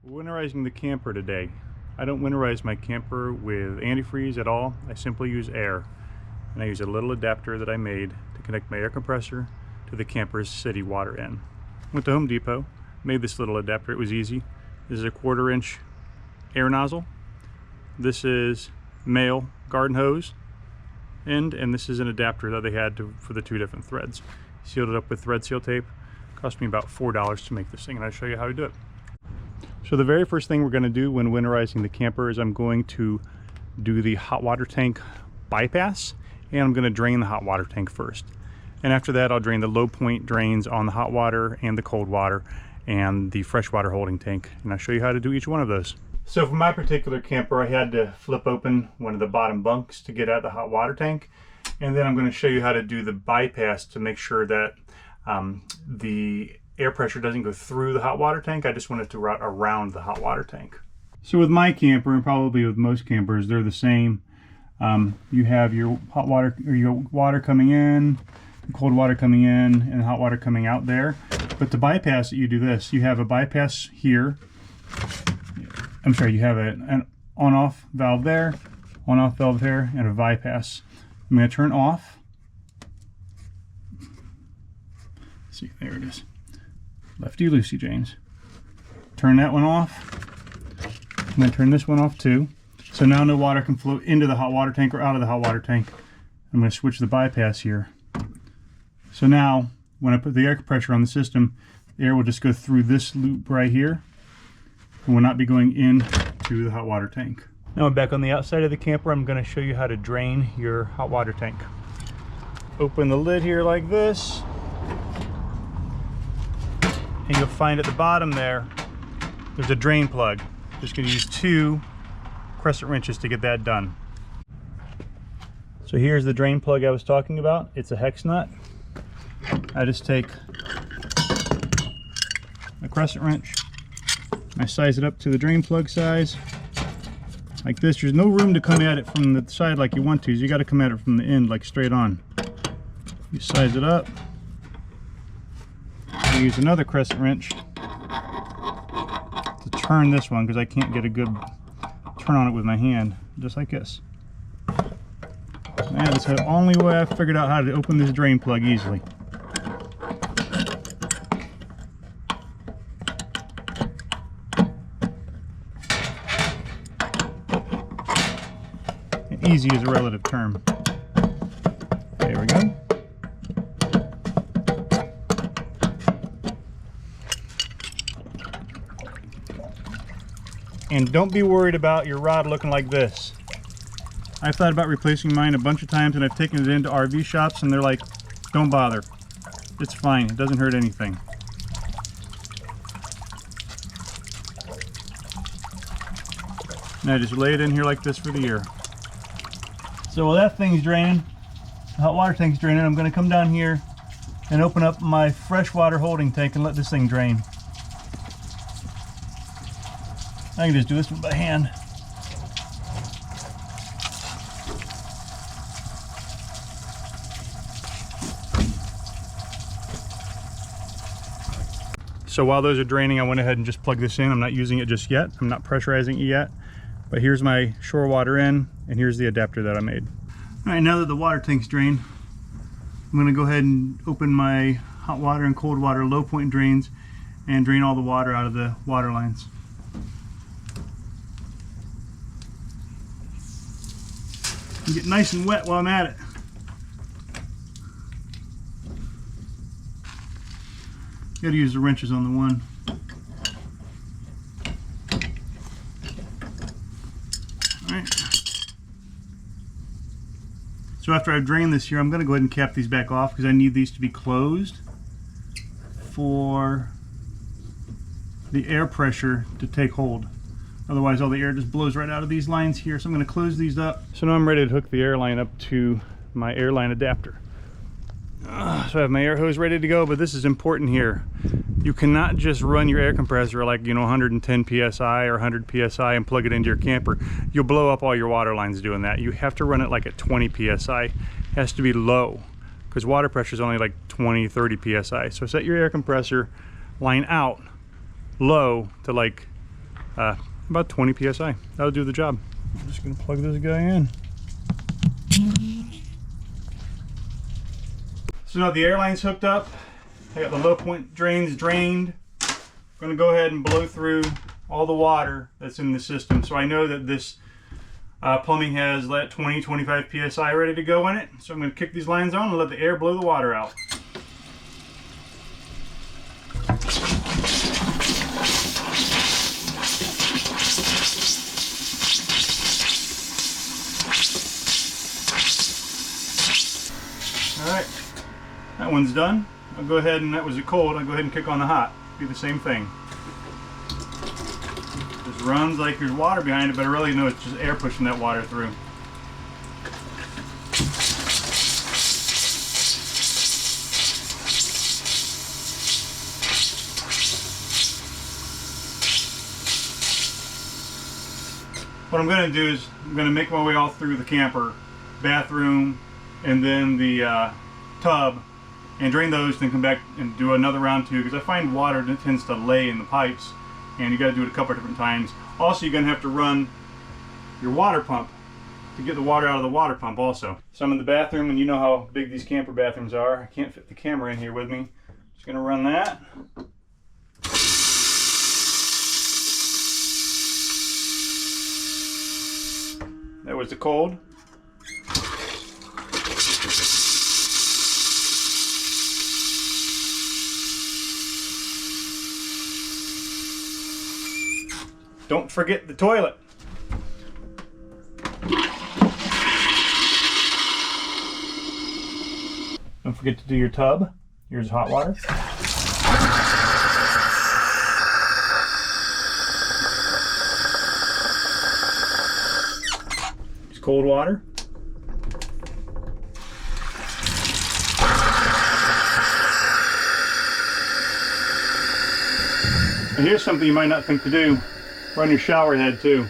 Winterizing the camper today. I don't winterize my camper with antifreeze at all. I simply use air. And I use a little adapter that I made to connect my air compressor to the camper's city water in. Went to Home Depot, made this little adapter. It was easy. This is a 1/4 inch air nozzle. This is male garden hose end, and this is an adapter that they had for the 2 different threads. Sealed it up with thread seal tape. Cost me about $4 to make this thing, and I'll show you how to do it. So the very first thing we're going to do when winterizing the camper is I'm going to do the hot water tank bypass, and I'm going to drain the hot water tank first. And after that I'll drain the low point drains on the hot water and the cold water and the fresh water holding tank, and I'll show you how to do each one of those. So for my particular camper I had to flip open one of the bottom bunks to get out the hot water tank, and then I'm going to show you how to do the bypass to make sure that the air pressure doesn't go through the hot water tank. I just want it to route around the hot water tank. So with my camper, and probably with most campers, they're the same. You have your hot water, or your water coming in, cold water coming in, and hot water coming out there. But to bypass it, you do this. You have a bypass here. I'm sorry, you have an on-off valve there, on-off valve there, and a bypass. I'm going to turn off. Let's see, there it is. Lefty loosey, James. Turn that one off. I'm going to turn this one off too. So now no water can flow into the hot water tank or out of the hot water tank. I'm going to switch the bypass here. So now when I put the air compressor on the system, the air will just go through this loop right here and will not be going into the hot water tank. Now I'm back on the outside of the camper. I'm going to show you how to drain your hot water tank. Open the lid here like this. And you'll find at the bottom there's a drain plug. Just going to use 2 crescent wrenches to get that done. So here's the drain plug I was talking about. It's a hex nut. I just take a crescent wrench, I size it up to the drain plug size like this. There's no room to come at it from the side like you want to. You got to come at it from the end, like straight on. You size it up. I use another crescent wrench to turn this one because I can't get a good turn on it with my hand, just like this. And that's the only way I figured out how to open this drain plug easily. And easy is a relative term. There we go. And don't be worried about your rod looking like this. I've thought about replacing mine a bunch of times, and I've taken it into RV shops and they're like, don't bother. It's fine, it doesn't hurt anything. And I just lay it in here like this for the year. So while that thing's draining, the hot water tank's draining, I'm going to come down here and open up my fresh water holding tank and let this thing drain. I can just do this by hand. So while those are draining, I went ahead and just plugged this in. I'm not using it just yet. I'm not pressurizing it yet. But here's my shore water in, and here's the adapter that I made. All right, now that the water tank's drained, I'm going to go ahead and open my hot water and cold water low point drains and drain all the water out of the water lines. And get nice and wet while I'm at it. Got to use the wrenches on the one. All right. So after I've drained this here, I'm going to go ahead and cap these back off because I need these to be closed for the air pressure to take hold. Otherwise all the air just blows right out of these lines here. So I'm going to close these up. So now I'm ready to hook the air line up to my air line adapter. So I have my air hose ready to go, but this is important here. You cannot just run your air compressor like, 110 psi or 100 psi and plug it into your camper. You'll blow up all your water lines doing that. You have to run it like at 20 psi. It has to be low because water pressure is only like 20, 30 psi. So set your air compressor line out low to like about 20 psi. That'll do the job. I'm just gonna plug this guy in. So now the air line's hooked up. I got the low point drains drained. I'm gonna go ahead and blow through all the water that's in the system. So I know that this plumbing has that 20-25 psi ready to go in it. So I'm gonna kick these lines on and let the air blow the water out. Alright, that one's done. I'll go ahead and that was a cold. I'll go ahead and kick on the hot. Do the same thing. Just runs like there's water behind it, but I really know it's just air pushing that water through. What I'm going to do is I'm going to make my way all through the camper, bathroom, and then the tub, and drain those, then come back and do another round too, because I find water that tends to lay in the pipes, and you got to do it a couple of different times. Also, you're going to have to run your water pump to get the water out of the water pump also. So I'm in the bathroom, and you know how big these camper bathrooms are. I can't fit the camera in here with me. Just going to run that. That was the cold. Don't forget the toilet. Don't forget to do your tub. Here's hot water. It's cold water. And here's something you might not think to do. Run your shower head too.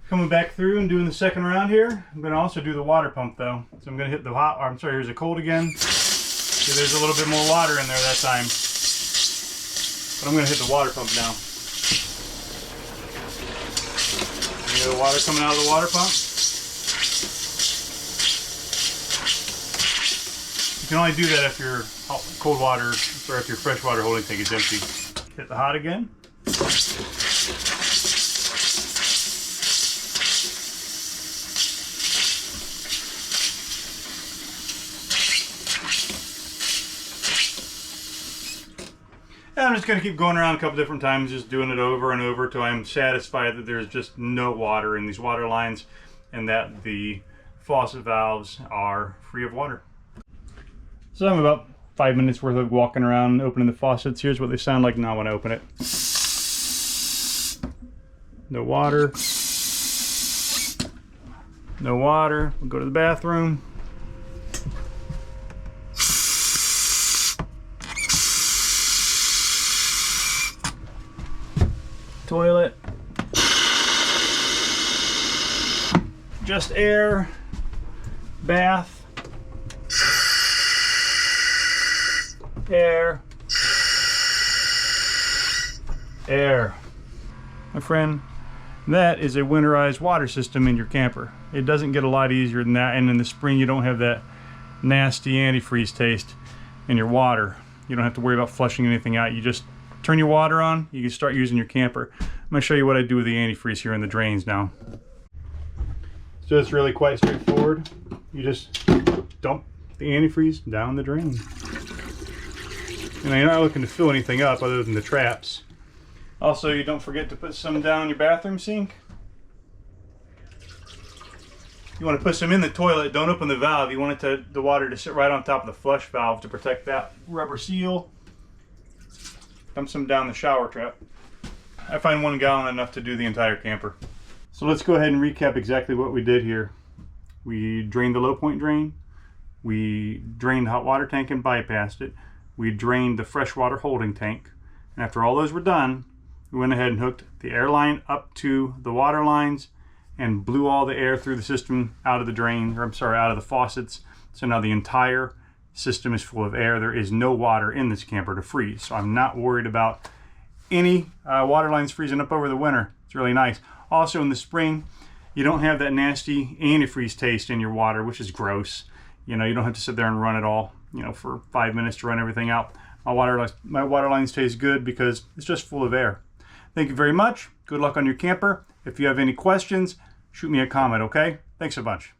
Coming back through and doing the second round here. I'm going to also do the water pump though. So I'm going to hit the hot, or I'm sorry, here's the cold again. See, there's a little bit more water in there that time. But I'm going to hit the water pump now. You hear the water coming out of the water pump? You can only do that if your cold water, or if your fresh water holding tank is empty. Hit the hot again. And I'm just going to keep going around a couple different times, just doing it over and over till I'm satisfied that there's just no water in these water lines and that the faucet valves are free of water. So I'm about 5 minutes worth of walking around opening the faucets. Here's what they sound like now when I open it. No water. No water. We'll go to the bathroom. Toilet. Just air. Bath. Air. Air. My friend, that is a winterized water system in your camper. It doesn't get a lot easier than that, and in the spring you don't have that nasty antifreeze taste in your water. You don't have to worry about flushing anything out. You just turn your water on, you can start using your camper. I'm going to show you what I do with the antifreeze here in the drains now. So it's really quite straightforward. You just dump the antifreeze down the drain. And you're not looking to fill anything up other than the traps. Also, you don't forget to put some down your bathroom sink. You want to put some in the toilet. Don't open the valve. You want the water to sit right on top of the flush valve to protect that rubber seal. Dump some down the shower trap. I find 1 gallon enough to do the entire camper. So let's go ahead and recap exactly what we did here. We drained the low point drain. We drained the hot water tank and bypassed it. We drained the freshwater holding tank. And after all those were done, we went ahead and hooked the air line up to the water lines and blew all the air through the system out of the drain, or I'm sorry, out of the faucets. So now the entire system is full of air. There is no water in this camper to freeze, so I'm not worried about any water lines freezing up over the winter. It's really nice. Also in the spring, you don't have that nasty antifreeze taste in your water, which is gross. You know, you don't have to sit there and run it all, you know, for 5 minutes to run everything out. My water lines taste good because it's just full of air. Thank you very much. Good luck on your camper. If you have any questions, shoot me a comment, okay? Thanks a bunch.